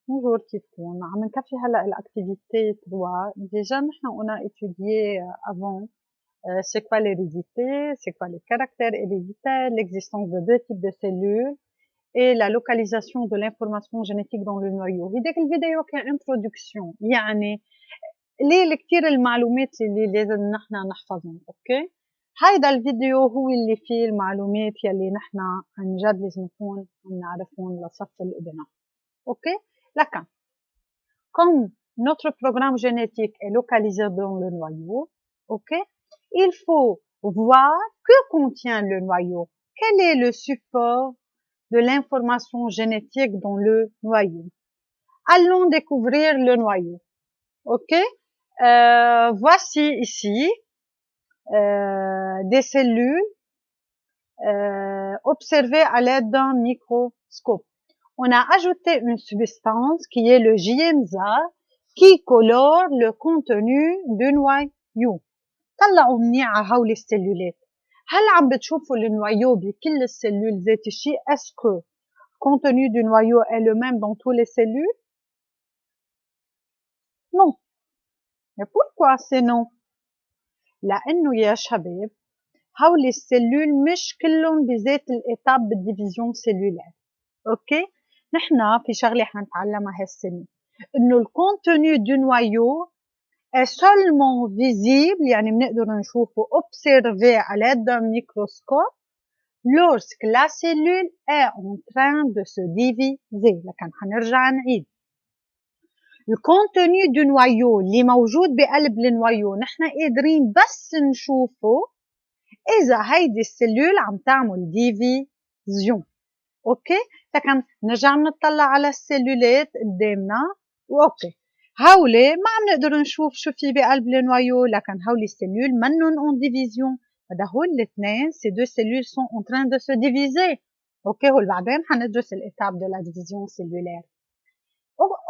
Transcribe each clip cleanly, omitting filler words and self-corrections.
Bonjour كيفكم؟ عم نكفي هلا l'activité 3. Déjà on a étudié avant c'est quoi l'hérédité, c'est quoi les caractères héréditaires, l'existence de deux types de cellules et la localisation de l'information génétique dans le noyau. هيديك الفيديو كintroduction يعني ليه كتير المعلومات اللي لازم نحن نحفظهم. اوكي، هيدا الفيديو هو اللي فيه المعلومات يلي نحن عن جد لازم نكون عم نعرفهم لصف الابناء. اوكي، لكن comme notre programme génétique est localisé dans le noyau, ok, il faut voir que contient le noyau. Quel est le support de l'information génétique dans le noyau? Allons découvrir le noyau. Ok, voici ici des cellules observées à l'aide d'un microscope. On a ajouté une substance qui est le JMZA qui colore le contenu du noyau. طلعوا منيح على هول السلولات. هل عم بتشوفوا النويو بكل السلول ذات الشيء؟ est-ce que le contenu du noyau est le même dans toutes les cellules? Non. Mais pourquoi c'est non؟ لأنه يا شباب هول السلول مش كلهم بذات الإتاب بالديفيزيون سيلولار. اوكي، نحن في شغلة حنتعلمها هالسنة إنه الكونتوني دو نويو est seulement visible يعني بنقدر نشوفه observé à l'aide d'un microscope lorsque la cellule est en train de se diviser. لكن حنرجع نعيد الكونتوني دو نويو اللي موجود بقلب النويو نحن قادرين بس نشوفه إذا هيدي السلول عم تعمل ديفيزيون. اوكي، لكن نرجع نطلع على السلولات قدامنا واوكي هولي ما عم نقدر نشوف شو في بقلب النويو، لكن هولي السلول منن اون ديفيزيون. هذا هول الاثنين سي دو سيلول سون اون تران دو سو ديفيزي. اوكي، هول بعدين حندرس الاتاب دو لا ديفيزيون سيلولير.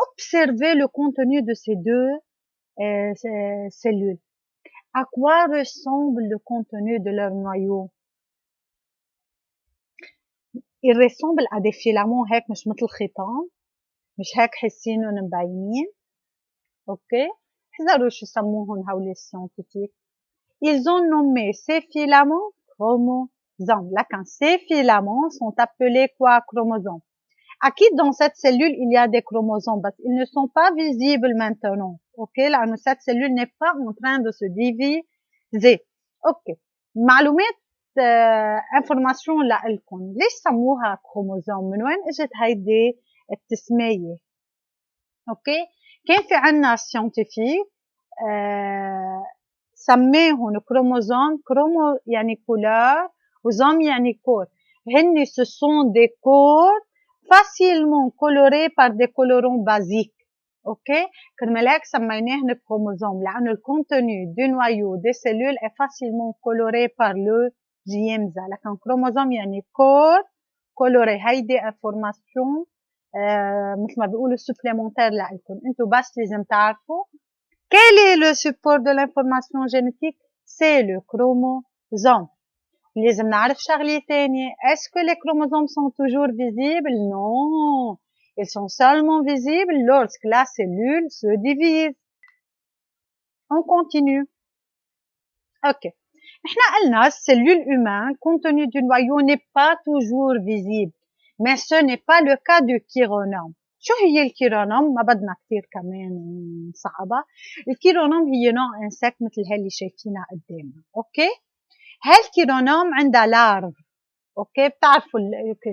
observez le contenu de ces deux cellules. À quoi ressemble le contenu de leur noyau? il ressemble à des filaments هيك مش مثل خيطان، مش هيك حاسينهم مبينين. اوكي، احذروا شو سموهم هول السيانتيفيك. ils ont nommé ces filaments chromosomes. لكن ces filaments sont appelés quoi? chromosomes. أكيد dans cette cellule il y a des chromosomes بس ils ne sont pas visibles maintenant. اوكي، لأنه cette cellule n'est pas en train de se diviser. اوكي، معلومات انفورماسيون لإلكم. ليش سموها كروموزوم؟ من وين اجت هيدي التسمية؟ اوكي، كان في عنا سيانتيفيك سميهم كروموزوم. كرومو يعني كولار وزوم يعني كور. هن ce sont des corps facilement colorés par des colorants basiques. اوكي، كرمال هيك سميناهن كروموزوم لأنه الكونتوني دو نويو دي سيلول est facilement coloré par le جيمزا. لكن كروموزوم يعني كور كولوري. هيدي انفورماسيون مثل ما بيقولوا سوبليمونتير لإلكم انتو بس لازم تعرفوا. quel est le support de l'information génétique? c'est le chromosome. لازم نعرف شغلة تانية. est-ce que les chromosomes sont toujours visibles? non, ils sont seulement visibles lorsque la cellule se divise. on continue. ok, نحن قلنا السلول humain contenu du noyau n'est pas toujours visible, mais ce n'est pas le cas du chironome. شو هي الكيرونوم؟ ما بدنا كتير كمان صعبة. الكيرونوم هي نوع انسكت مثل هاللي شايفينها قدامنا. اوكي، هالكيرونوم عندها لارف. اوكي، بتعرفوا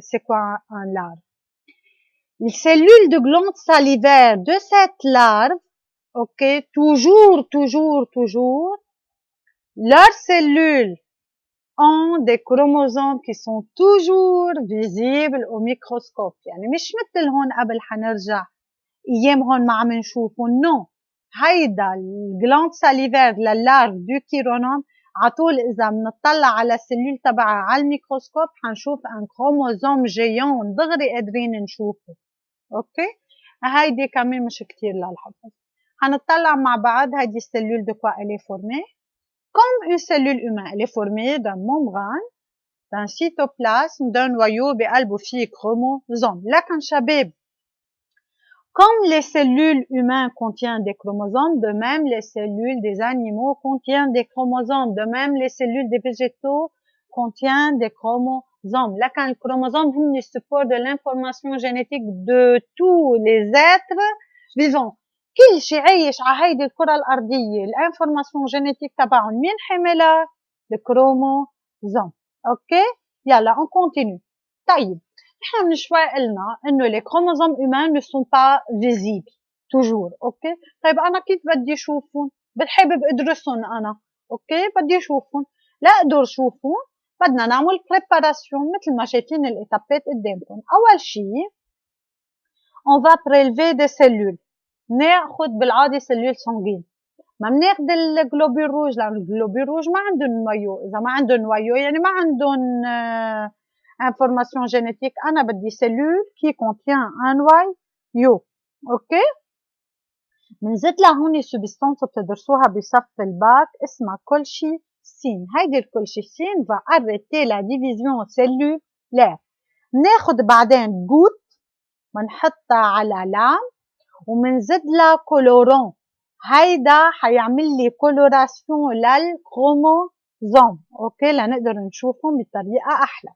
سي كوا ان لارف. les cellules de glande salivaire de cette larve, ok, toujours leurs cellules ont des chromosomes qui sont toujours visibles au microscope. يعني مش مثل هون قبل حنرجع ايام هون ما عم نشوفهم. نو، هيدا الجلاند ساليفير لللارف دو كيرونوم عطول اذا بنطلع على السلول تبعها على الميكروسكوب حنشوف ان كروموزوم جيون دغري قادرين نشوفه. اوكي، هيدي كمان مش كتير للحفظ. حنطلع مع بعض هيدي السلول de quoi elle est formée. comme une cellule humaine, elle est formée d'un membrane, d'un cytoplasme, d'un noyau بقلبه فيه chromosome. لكن شباب Comme les cellules humaines contiennent des chromosomes, de même les cellules des animaux contiennent des chromosomes, de même les cellules des végétaux contiennent des chromosomes. Là, quand le chromosome est le support de l'information génétique de tous les êtres vivants. كل شيء عايش على هيدي الكرة الأرضية الانفورماسيون جينيتيك تبعهم مين حاملها؟ الكروموزوم. اوكي يلا on continue. طيب نحن من شوي قلنا انه les chromosomes humains ne sont pas visibles toujours. اوكي طيب انا كيف بدي اشوفهم؟ حابب ادرسهم انا. اوكي بدي اشوفهم. لا اقدر اشوفهم بدنا نعمل préparation مثل ما شايفين الاتابات قدامكم. اول شيء on va prélever des cellules. ناخذ بالعاده سلول سانغين. ما بناخذ الجلوبول روج لان الجلوبول روج ما عندهم نوايو. اذا ما عندهم نوايو يعني ما عندهم انفورماسيون جينيتيك. انا بدي سلول كي كونتيان ان نوايو. اوكي بنزيد لها هون سبستانس بتدرسوها بصف الباك اسمها كولشيسين. هيدي الكولشيسين va arrêter la division cellulaire. ناخذ بعدين جوت بنحطها على لام ومنزيد لها كولورون. هيدا حيعمل لي كولوراسيون للكروموزوم. اوكي لنقدر نشوفهم بطريقه احلى.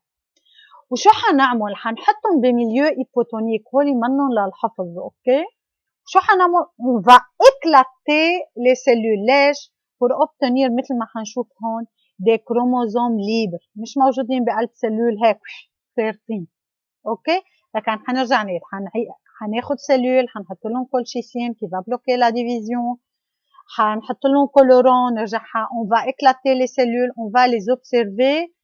وشو حنعمل؟ حنحطهم بميليو ايبوتونيك. هولي منهم للحفظ. اوكي شو حنعمل؟ on va éclater les cellules. ليش؟ pour obtenir مثل ما حنشوف هون des chromosomes libres مش موجودين بقلب سلول هيك فارطين. اوكي لكن حنرجع نعيد. حناخد سلول حنحط لهم كولشيسين qui va bloquer la division. حنحط لهم كولورون نرجع on va éclater les cellules, on va les observer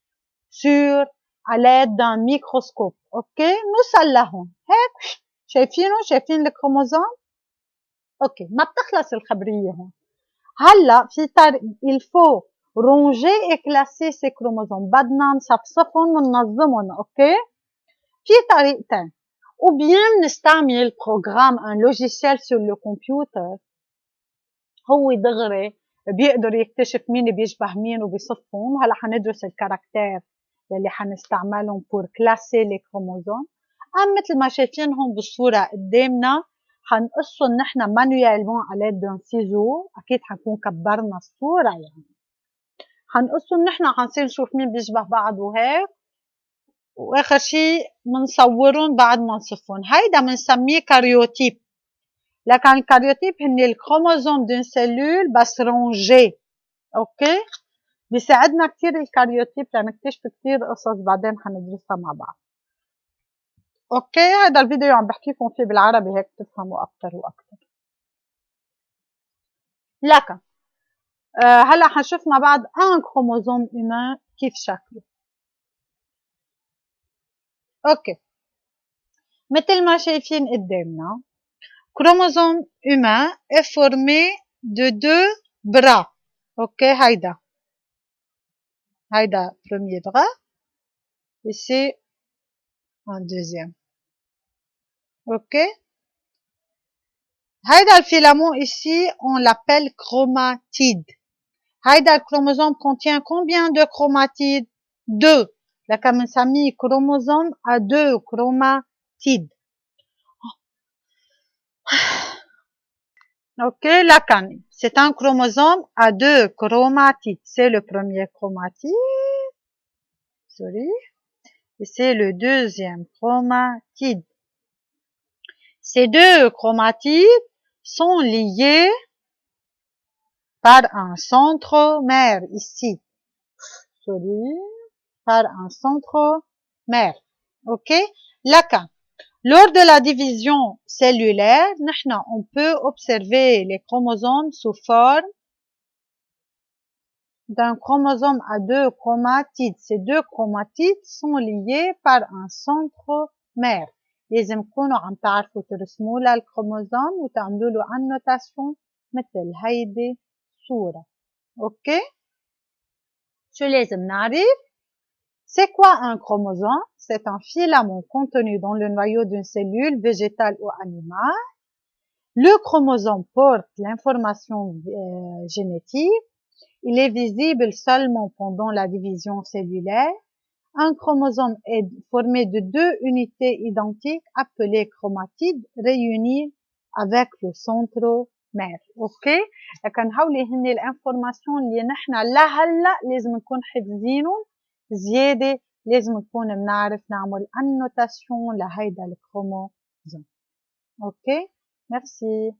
sur à l'aide d'un microscope. اوكي نوصل لهون هيك شايفين الكروموزوم. اوكي ما بتخلص الخبريه هون. هلا في il faut ranger et classer ces chromosomes. بدنا نصفصفهم وننظمهم. اوكي في طريقتين. ou bien نستعمل بروجرام un logiciel sur le computer هو دغري بيقدر يكتشف مين بيشبه مين وبيصفهم. هلا حندرس الكاركتير يلي حنستعملهم pour classer les chromosomes. مثل ما شايفينهم بالصورة قدامنا حنقصهم نحن مانويالمون على l'aide d'un ciseau. أكيد حنكون كبرنا الصورة يعني. حنقصهم نحن حنصير نشوف مين بيشبه بعض وهيك. واخر شيء منصورهم بعد ما نصفهم. هيدا بنسميه كاريوتيب. لكن الكاريوتيب هن الكروموزوم دون سيلول بس رونجي. اوكي بيساعدنا كتير الكاريوتيب لنكتشف كتير قصص بعدين حندرسها مع بعض. اوكي هذا الفيديو عم بحكيكم فيه بالعربي هيك تفهموا اكتر واكتر. لكن هلا حنشوف مع بعض ان كروموزوم هيومان كيف شكله. اوكي مثل ما شايفين قدامنا chromosome humain est formé de 2 bras. اوكي هيدا premier bras et c'est un deuxième. اوكي هيدا الفيلامون ici on l'appelle chromatide. هيدا الكروموزوم contient combien de chromatides? 2. لكن بنسميه chromosome à 2 chromatides. Ok, lacan, c'est un chromosome à 2 chromatides. C'est le premier chromatide, sorry, et c'est le deuxième chromatide. Ces 2 chromatides sont liés par un centromère ici. Sorry, par un centromère. Ok, lacan. Lors de la division cellulaire, on peut observer les chromosomes sous forme d'un chromosome à 2 chromatides. Ces 2 chromatides sont liés par un centromère. لازم تكونوا عم تعرفوا ترسموا لها الكروموزوم وتعملوا له annotation مثل هيدي صورة. اوكي شو لازم نعرف؟ C'est quoi un chromosome? C'est un filament contenu dans le noyau d'une cellule végétale ou animale. Le chromosome porte l'information génétique. Il est visible seulement pendant la division cellulaire. Un chromosome est formé de 2 unités identiques appelées chromatides réunies avec le centromère. اوكي، لكن هولي هن الانفورماسيون اللي نحن لهلا لازم نكون حافظينهم. زياده لازم نكون بنعرف نعمل annotation لهيدا الكروموزوم. اوكي، ميرسي.